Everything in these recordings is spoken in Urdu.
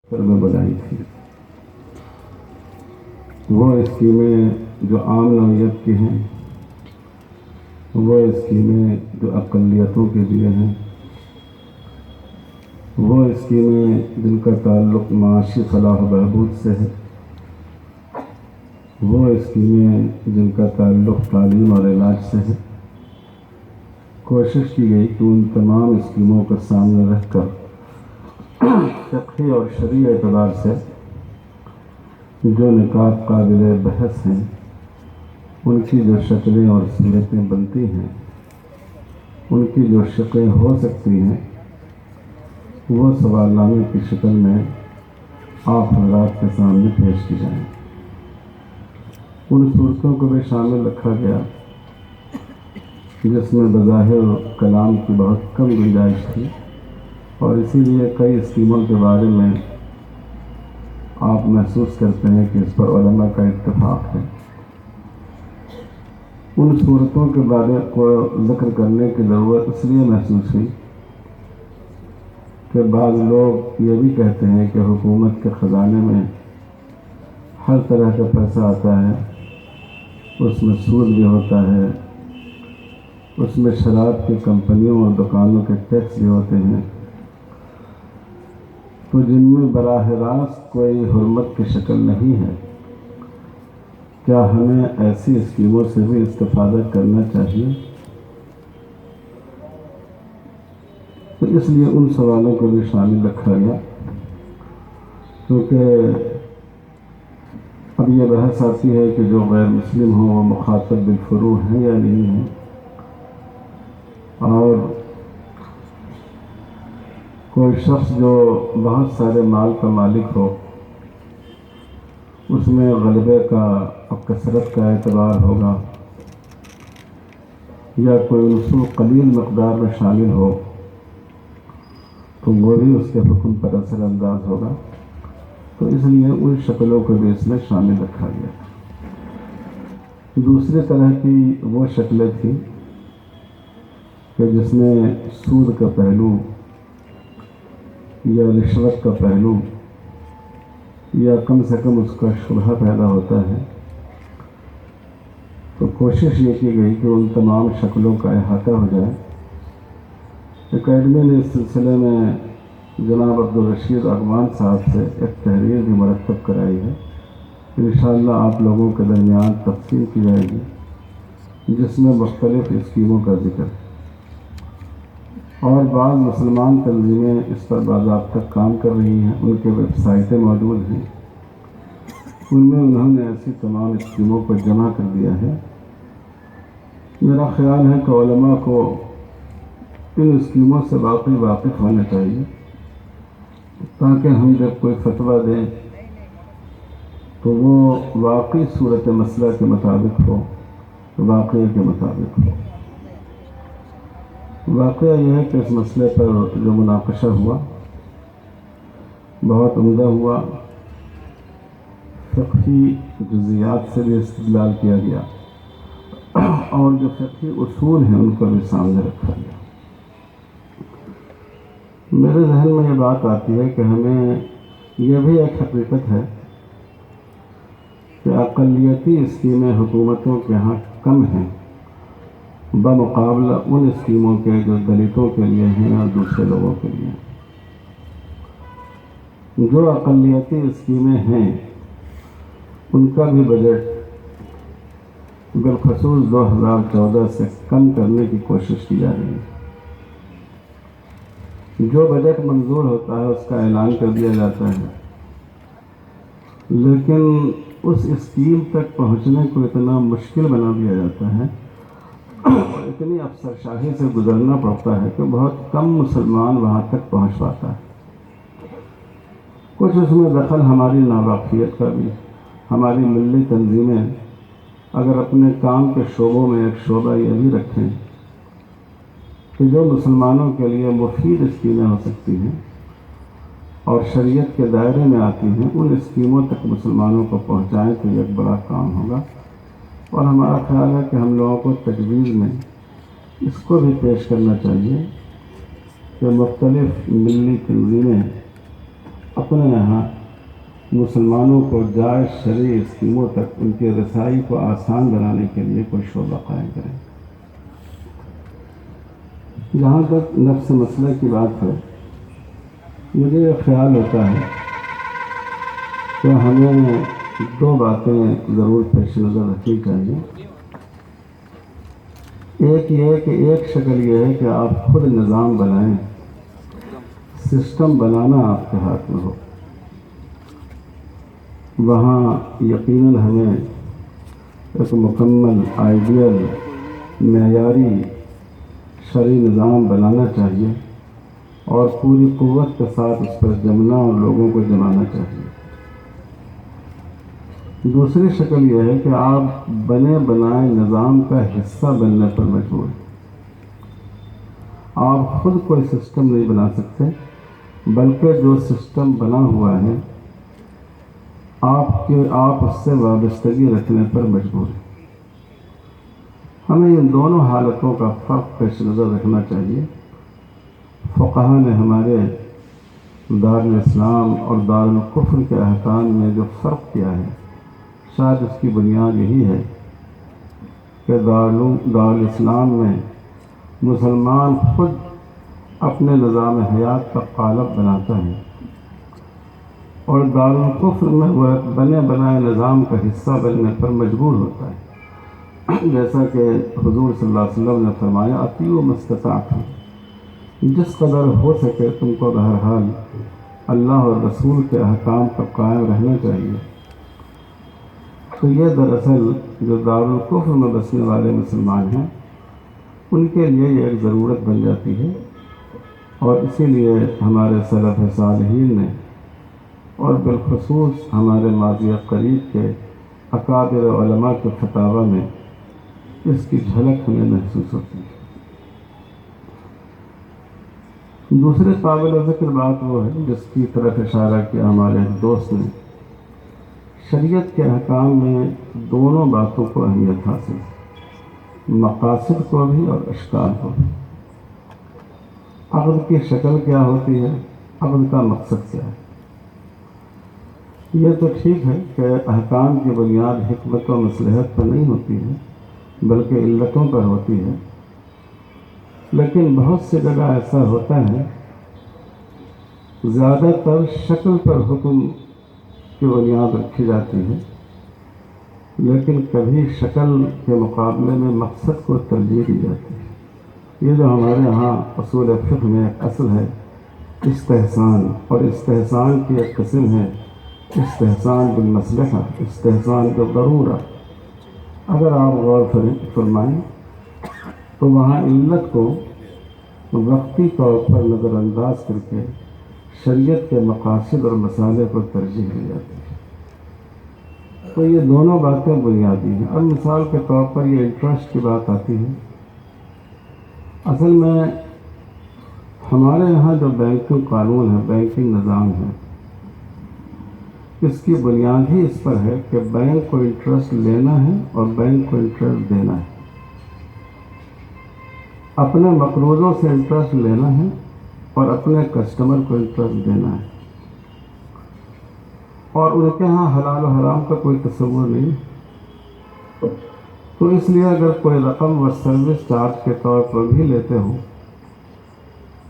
میں بنائی تھی۔ وہ اسکیمیں جو عام نوعیت کی ہیں، وہ اسکیمیں جو اقلیتوں کے لیے ہیں، وہ اسکیمیں جن کا تعلق معاشی فلاح و بہبود سے ہے، وہ اسکیمیں جن کا تعلق تعلیم اور علاج سے ہے۔ کوشش کی گئی کہ ان تمام اسکیموں کو سامنے رکھ کر فقہی اور شرعی اعتبار سے جو نکات قابل بحث ہیں، ان کی جو شکلیں اور صورتیں بنتی ہیں، ان کی جو شکلیں ہو سکتی ہیں، وہ سوال نامے کی شکل میں آپ حضرات کے سامنے پیش کی جائیں۔ ان صورتوں کو بھی شامل رکھا گیا جس میں بظاہر کلام کی بہت کم گنجائش تھی، اور اسی لیے کئی اسکیموں کے بارے میں آپ محسوس کرتے ہیں کہ اس پر علماء کا اتفاق ہے۔ ان صورتوں کے بارے کو ذکر کرنے کی ضرورت اس لیے محسوس ہوئی کہ بعض لوگ یہ بھی کہتے ہیں کہ حکومت کے خزانے میں ہر طرح کا پیسہ آتا ہے، اس میں سود بھی ہوتا ہے، اس میں شراب کی کمپنیوں اور دکانوں کے ٹیکس بھی ہوتے ہیں، تو جن میں براہ راست کوئی حرمت کی شکل نہیں ہے، کیا ہمیں ایسی اسکیموں سے بھی استفادہ کرنا چاہیے؟ تو اس لیے ان سوالوں کو بھی شامل رکھا گیا، کیونکہ اب یہ بحث آتی ہے کہ جو غیر مسلم ہوں وہ مخاطب بالفروع ہیں یا نہیں ہیں، اور کوئی شخص جو بہت سارے مال کا مالک ہو، اس میں غلبے کا اور کثرت کا اعتبار ہوگا، یا کوئی رسوم قلیل مقدار میں شامل ہو تو وہ بھی اس کے حکم پر اثر انداز ہوگا۔ تو اس لیے ان شکلوں کو بھی اس میں شامل رکھا گیا۔ دوسری طرح کی وہ شکلیں تھیں کہ جس میں سود کا پہلو یا رشوت کا پہلو یا کم سے کم اس کا شبہ پیدا ہوتا ہے، تو کوشش یہ کی گئی کہ ان تمام شکلوں کا احاطہ ہو جائے۔ اکیڈمی نے اس سلسلے میں جناب عبدالرشید اغوان صاحب سے ایک تحریر بھی مرتب کرائی ہے، انشاءاللہ آپ لوگوں کے درمیان تقسیم کی جائے گی، جس میں مختلف اسکیموں کا ذکر ہے، اور بعض مسلمان تنظیمیں اس پر باضابطہ کام کر رہی ہیں، ان کے ویب سائٹیں موجود ہیں، ان میں انہوں نے ایسی تمام اسکیموں کو جمع کر دیا ہے۔ میرا خیال ہے کہ علماء کو ان اسکیموں سے واقعی واقف ہونا چاہیے، تاکہ ہم جب کوئی فتویٰ دیں تو وہ واقعی صورت مسئلہ کے مطابق ہو، واقعے کے مطابق ہو۔ واقعہ یہ ہے کہ اس مسئلے پر جو مناقشہ ہوا بہت عمدہ ہوا، فقہی جزیات سے بھی استدلال کیا گیا، اور جو فقہی اصول ہیں ان کو بھی سامنے رکھا گیا۔ میرے ذہن میں یہ بات آتی ہے کہ ہمیں یہ بھی ایک حقیقت ہے کہ اقلیتی اسکیمیں حکومتوں کے ہاں کم ہیں بمقابلہ ان اسکیموں کے جو دلتوں کے لیے ہیں اور دوسرے لوگوں کے لیے۔ جو اقلیتی اسکیمیں ہیں ان کا بھی بجٹ بالخصوص 2014 سے کم کرنے کی کوشش کی جا رہی ہے۔ جو بجٹ منظور ہوتا ہے اس کا اعلان کر دیا جاتا ہے، لیکن اس اسکیم تک پہنچنے کو اتنا مشکل بنا دیا جاتا ہے اور اتنی افسر شاہی سے گزرنا پڑتا ہے کہ بہت کم مسلمان وہاں تک پہنچ پاتا ہے۔ کچھ اس میں دخل ہماری ناواقفیت کا بھی۔ ہماری ملی تنظیمیں اگر اپنے کام کے شعبوں میں ایک شعبہ یہ بھی رکھیں کہ جو مسلمانوں کے لیے مفید اسکیمیں ہو سکتی ہیں اور شریعت کے دائرے میں آتی ہیں، ان اسکیموں تک مسلمانوں کو پہنچائیں تو یہ ایک بڑا کام ہوگا۔ اور ہمارا خیال ہے کہ ہم لوگوں کو تجویز میں اس کو بھی پیش کرنا چاہیے کہ مختلف ملی تنظیمیں اپنے یہاں مسلمانوں کو جائز شرعی اسکیموں تک ان کی رسائی کو آسان بنانے کے لیے کوئی شعبہ قائم کریں۔ جہاں تک نفس مسئلہ کی بات ہے، مجھے یہ خیال ہوتا ہے کہ ہمیں دو باتیں ضرور پیش نظر رکھنی چاہیے۔ ایک یہ کہ ایک شکل یہ ہے کہ آپ خود نظام بنائیں، سسٹم بنانا آپ کے ہاتھ میں ہو، وہاں یقیناً ہمیں ایک مکمل آئیڈیل معیاری شرعی نظام بنانا چاہیے اور پوری قوت کے ساتھ اس پر جمنا اور لوگوں کو جمانا چاہیے۔ دوسری شکل یہ ہے کہ آپ بنے بنائے نظام کا حصہ بننے پر مجبور ہیں۔ آپ خود کوئی سسٹم نہیں بنا سکتے، بلکہ جو سسٹم بنا ہوا ہے آپ اس سے وابستگی رکھنے پر مجبور ہیں۔ ہمیں ان دونوں حالتوں کا فرق پیش نظر رکھنا چاہیے۔ فقہا نے ہمارے دارالاسلام اور دارالکفر کے احکام میں جو فرق کیا ہے، شاید اس کی بنیاد یہی ہے کہ دارالاسلام میں مسلمان خود اپنے نظام حیات کا قالب بناتا ہے، اور دارالکفر میں وہ بنے بنائے نظام کا حصہ بننے پر مجبور ہوتا ہے۔ جیسا کہ حضور صلی اللہ علیہ وسلم نے فرمایا، اطیعوا ما استطعتم، جس قدر ہو سکے تم کو بہرحال اللہ اور رسول کے احکام پر قائم رہنا چاہیے۔ تو یہ دراصل جو دارالکفر میں بسنے والے مسلمان ہیں، ان کے لیے یہ ایک ضرورت بن جاتی ہے، اور اسی لیے ہمارے سلف صالحین نے اور بالخصوص ہمارے ماضی قریب کے اکابر علماء کے فتاوی میں اس کی جھلک ہمیں محسوس ہوتی ہے۔ دوسرے قابل ذکر بات وہ ہے جس کی طرف اشارہ کیا ہمارے ایک دوست نے۔ شریعت کے احکام میں دونوں باتوں کو اہمیت حاصل ہے، مقاصد کو بھی اور اشکال کو بھی۔ عقد کی شکل کیا ہوتی ہے، عقد کا مقصد کیا ہے۔ یہ تو ٹھیک ہے کہ احکام کی بنیاد حکمت و مصلحت پر نہیں ہوتی ہے بلکہ علتوں پر ہوتی ہے، لیکن بہت سی جگہ ایسا ہوتا ہے زیادہ تر شکل پر حکم کی بنیاد رکھی جاتی ہے، لیکن کبھی شکل کے مقابلے میں مقصد کو ترجیح دی جاتی ہے۔ یہ جو ہمارے ہاں اصول فقہ میں ایک اصل ہے استحسان، اور استحسان کی ایک قسم ہے استحسان بالمصلحہ، استحسان بالضرورہ۔ اگر آپ غور فرمائیں تو وہاں علت کو وقتی طور پر نظر انداز کر کے شریعت کے مقاصد اور مصالح کو ترجیح دی جاتی ہے۔ تو یہ دونوں باتیں بنیادی ہیں۔ اب مثال کے طور پر یہ انٹرسٹ کی بات آتی ہے۔ اصل میں ہمارے یہاں جو بینکنگ قانون ہے، بینکنگ نظام ہے، اس کی بنیاد ہی اس پر ہے کہ بینک کو انٹرسٹ لینا ہے اور بینک کو انٹرسٹ دینا ہے۔ اپنے مقروضوں سے انٹرسٹ لینا ہے اور اپنے کسٹمر کو انٹرسٹ دینا ہے، اور ان کے ہاں حلال و حرام کا کوئی تصور نہیں۔ تو اس لیے اگر کوئی رقم وہ سروس چارج کے طور پر بھی لیتے ہوں،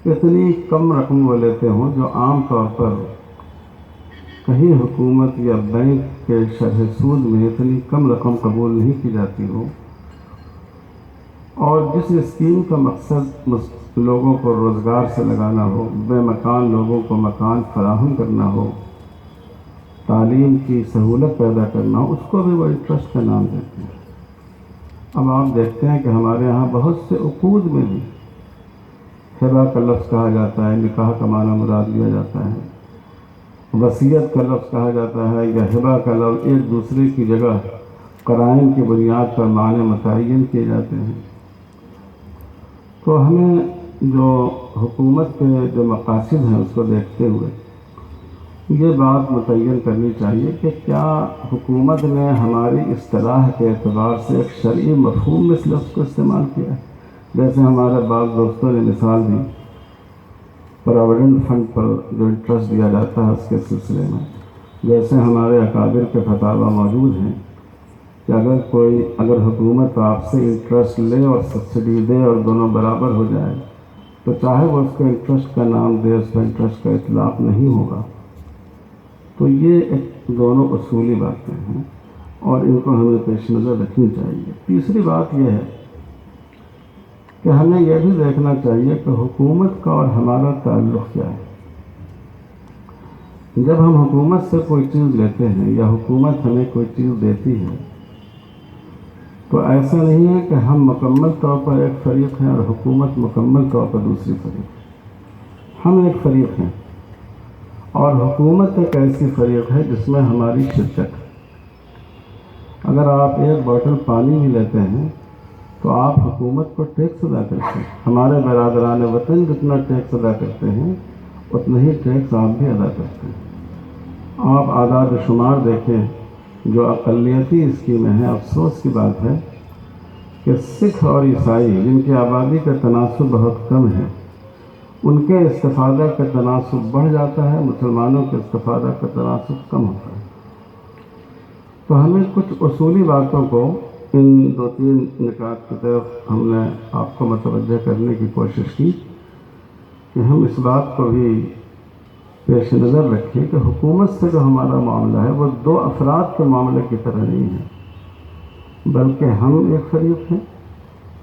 اتنی کم رقم وہ لیتے ہوں جو عام طور پر کہیں حکومت یا بینک کے شرح سود میں اتنی کم رقم قبول نہیں کی جاتی ہو، اور جس اسکیم کا مقصد لوگوں کو روزگار سے لگانا ہو، بے مکان لوگوں کو مکان فراہم کرنا ہو، تعلیم کی سہولت پیدا کرنا ہو، اس کو بھی وہ انٹرسٹ کا نام دیتے ہیں۔ اب آپ دیکھتے ہیں کہ ہمارے یہاں بہت سے عقود میں بھی ہبہ کا لفظ کہا جاتا ہے، نکاح کا معنی مراد لیا جاتا ہے، وصیت کا لفظ کہا جاتا ہے، یا ہبہ کا لفظ ایک دوسرے کی جگہ قرائن کی بنیاد پر معنی متعین کیے جاتے ہیں۔ تو ہمیں جو حکومت کے جو مقاصد ہیں اس کو دیکھتے ہوئے یہ بات متعین کرنی چاہیے کہ کیا حکومت نے ہماری اصطلاح کے اعتبار سے ایک شرعی مفہوم میں اس لفظ کو استعمال کیا ہے۔ جیسے ہمارے بعض دوستوں نے مثال دی پراویڈنٹ فنڈ پر جو انٹرسٹ دیا جاتا ہے اس کے سلسلے میں، جیسے ہمارے اکابر کے فتاویٰ موجود ہیں کہ اگر حکومت آپ سے انٹرسٹ لے اور سبسڈی دے اور دونوں برابر ہو جائے تو چاہے وہ اس کو انٹرسٹ کا نام دے، اس پر انٹرسٹ کا اطلاق نہیں ہوگا۔ تو یہ دونوں اصولی باتیں ہیں اور ان کو ہمیں پیش نظر رکھنی چاہیے۔ تیسری بات یہ ہے کہ ہمیں یہ بھی دیکھنا چاہیے کہ حکومت کا اور ہمارا تعلق کیا ہے۔ جب ہم حکومت سے کوئی چیز لیتے ہیں یا حکومت ہمیں کوئی چیز دیتی ہے تو ایسا نہیں ہے کہ ہم مکمل طور پر ایک فریق ہیں اور حکومت مکمل طور پر دوسری فریق ہے۔ ہم ایک فریق ہیں اور حکومت ایک ایسی فریق ہے جس میں ہماری شرکت ہے۔ اگر آپ ایک بوتل پانی بھی لیتے ہیں تو آپ حکومت کو ٹیکس ادا کرتے ہیں۔ ہمارے برادران وطن جتنا ٹیکس ادا کرتے ہیں اتنا ہی ٹیکس آپ بھی ادا کرتے ہیں۔ آپ اعداد و شمار دیکھیں جو اقلیتی اسکیمیں ہیں، افسوس کی بات ہے کہ سکھ اور عیسائی جن کی آبادی کا تناسب بہت کم ہے، ان کے استفادہ کا تناسب بڑھ جاتا ہے، مسلمانوں کے استفادہ کا تناسب کم ہوتا ہے۔ تو ہمیں کچھ اصولی باتوں کو ان 2-3 نکات کی طرف ہم نے آپ کو متوجہ کرنے کی کوشش کی کہ ہم اس بات کو بھی پیش نظر رکھیں کہ حکومت سے جو ہمارا معاملہ ہے وہ 2 افراد کے معاملے کی طرح نہیں ہے، بلکہ ہم ایک فریق ہیں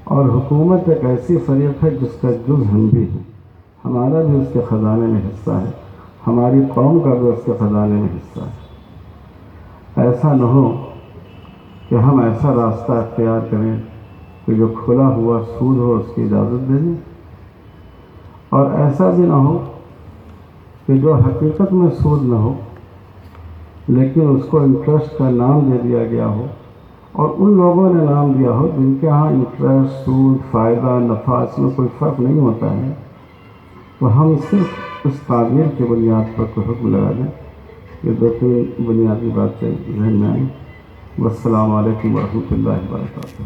اور حکومت ایک ایسی فریق ہے جس کا جز ہم بھی ہیں۔ ہمارا بھی اس کے خزانے میں حصہ ہے، ہماری قوم کا بھی اس کے خزانے میں حصہ ہے۔ ایسا نہ ہو کہ ہم ایسا راستہ اختیار کریں کہ جو کھلا ہوا سود ہو اس کی اجازت دے دیں، اور ایسا بھی نہ ہو کہ جو حقیقت میں سود نہ ہو لیکن اس کو انٹرسٹ کا نام دے دیا گیا ہو اور ان لوگوں نے نام دیا ہو جن کے ہاں انٹرسٹ، سود، فائدہ، نفع اس میں کوئی فرق نہیں ہوتا ہے، تو ہم صرف اس تعبیر کی بنیاد پر کوئی حکم لگا دیں۔ یہ 2-3 بنیادی باتیں ذہن میں آئیں۔ والسلام علیکم ورحمۃ اللہ وبرکاتہ۔